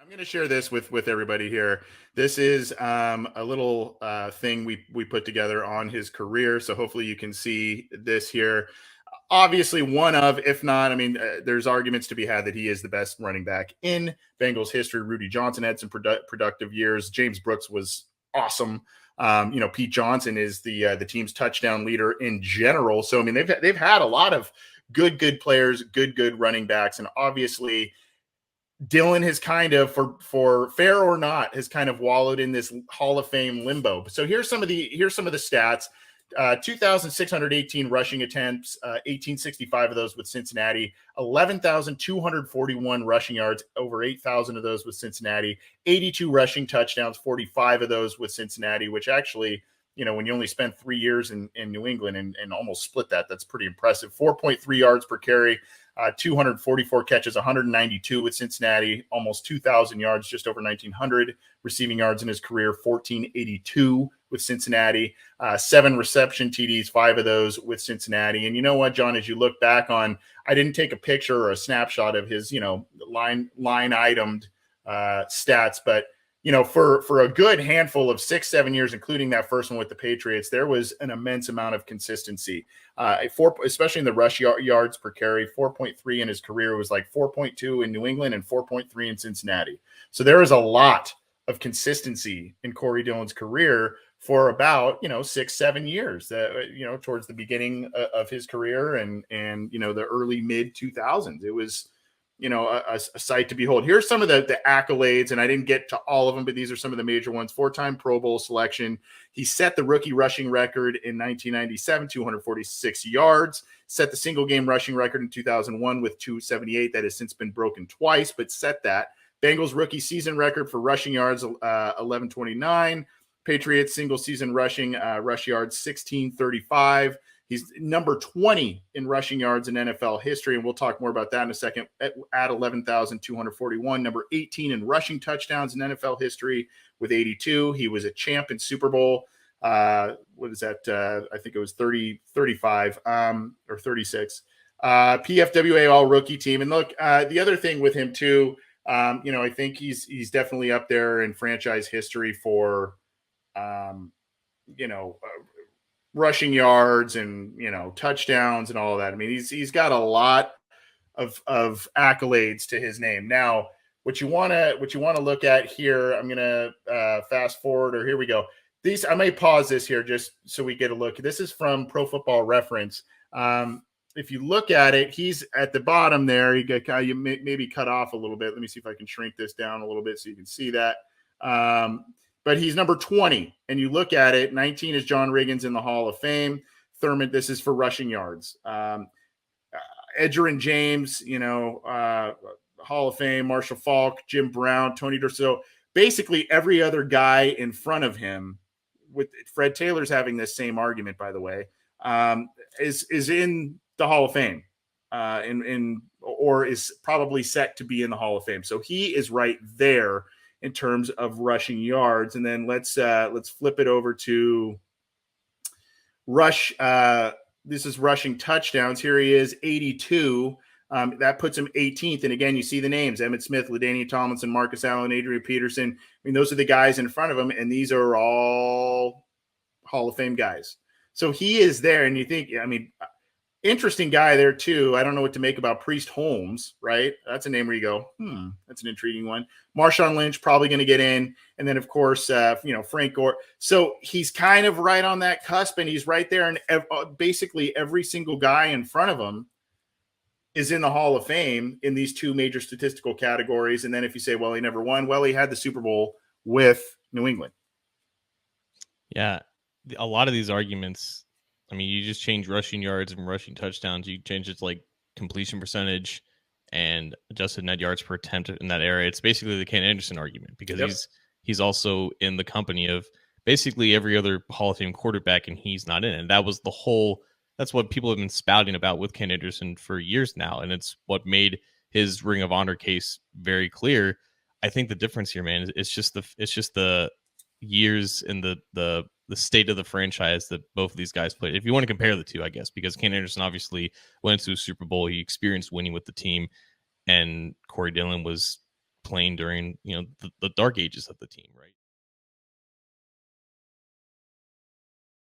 I'm going to share this with everybody here. This is a little thing we put together on his career. So hopefully you can see this here. Obviously, one of, if not, I mean, there's arguments to be had that he is the best running back in Bengals history. Rudy Johnson had some productive years. James Brooks was awesome. Pete Johnson is the team's touchdown leader in general. So I mean, they've had a lot of good players, good running backs, and obviously Dillon has kind of, for fair or not, has kind of wallowed in this Hall of Fame limbo. So here's some of the stats. 2,618 rushing attempts, 1,865 of those with Cincinnati, 11,241 rushing yards, over 8,000 of those with Cincinnati, 82 rushing touchdowns, 45 of those with Cincinnati, which actually, when you only spend 3 years in New England and almost split that, that's pretty impressive. 4.3 yards per carry, 244 catches, 192 with Cincinnati, almost 2,000 yards, just over 1,900 receiving yards in his career, 1,482 with Cincinnati, 7 reception TDs, 5 of those with Cincinnati. And you know what, John, as you look back on, I didn't take a picture or a snapshot of his, line itemed stats, but for a good handful of 6-7 years, including that first one with the Patriots, there was an immense amount of consistency. Especially in the rush yards per carry, 4.3 in his career. It was like 4.2 in New England and 4.3 in Cincinnati. So there is a lot of consistency in Corey Dillon's career for about 6-7 years. Towards the beginning of his career and the early mid 2000s, it was a sight to behold. Here's some of the accolades, and I didn't get to all of them, but these are some of the major ones. 4-time Pro Bowl selection. He set the rookie rushing record in 1997, 246 yards. Set the single game rushing record in 2001 with 278. That has since been broken twice, but set that. Bengals rookie season record for rushing yards, 1129. Patriots single season rush yards, 1635. He's number 20 in rushing yards in NFL history, and we'll talk more about that in a second, at 11,241. Number 18 in rushing touchdowns in NFL history with 82. He was a champ in Super Bowl. What is that? I think it was 35 or 36. PFWA All-Rookie Team. And look, the other thing with him too, I think he's definitely up there in franchise history for, rushing yards and touchdowns and all of that. I mean, he's got a lot of accolades to his name. Now, what you want to look at here, I'm gonna fast forward, or here we go. These, I may pause this here just so we get a look. This is from Pro Football Reference. If you look at it, he's at the bottom there. You maybe cut off a little bit. Let me see if I can shrink this down a little bit so you can see that. But he's number 20, and you look at it, 19 is John Riggins in the Hall of Fame. Thurman, this is for rushing yards. Edgerrin James, Hall of Fame. Marshall Faulk, Jim Brown, Tony Dorsett. Basically, every other guy in front of him, with Fred Taylor's having this same argument, by the way, is in the Hall of Fame, or is probably set to be in the Hall of Fame. So he is right there in terms of rushing yards. And then let's flip it over to rush. This is rushing touchdowns. Here he is, 82. That puts him 18th. And again, you see the names: Emmitt Smith, LaDainian Tomlinson, Marcus Allen, Adrian Peterson. I mean, those are the guys in front of him, and these are all Hall of Fame guys. So he is there, and you think, I mean, interesting guy there too. I don't know what to make about Priest Holmes, right? That's a name where you go, that's an intriguing one. Marshawn Lynch probably going to get in. And then, of course, Frank Gore. So he's kind of right on that cusp, and he's right there. And basically every single guy in front of him is in the Hall of Fame in these two major statistical categories. And then if you say, well, he never won, well, he had the Super Bowl with New England. Yeah. A lot of these arguments, I mean, you just change rushing yards and rushing touchdowns. You change it to like completion percentage and adjusted net yards per attempt in that area. It's basically the Ken Anderson argument, because he's also in the company of basically every other Hall of Fame quarterback, and he's not in it. And that's what people have been spouting about with Ken Anderson for years now. And it's what made his Ring of Honor case very clear. I think the difference here, man, it's just the years and the state of the franchise that both of these guys played. If you want to compare the two, I guess, because Ken Anderson obviously went to a Super Bowl, he experienced winning with the team, and Corey Dillon was playing during the dark ages of the team,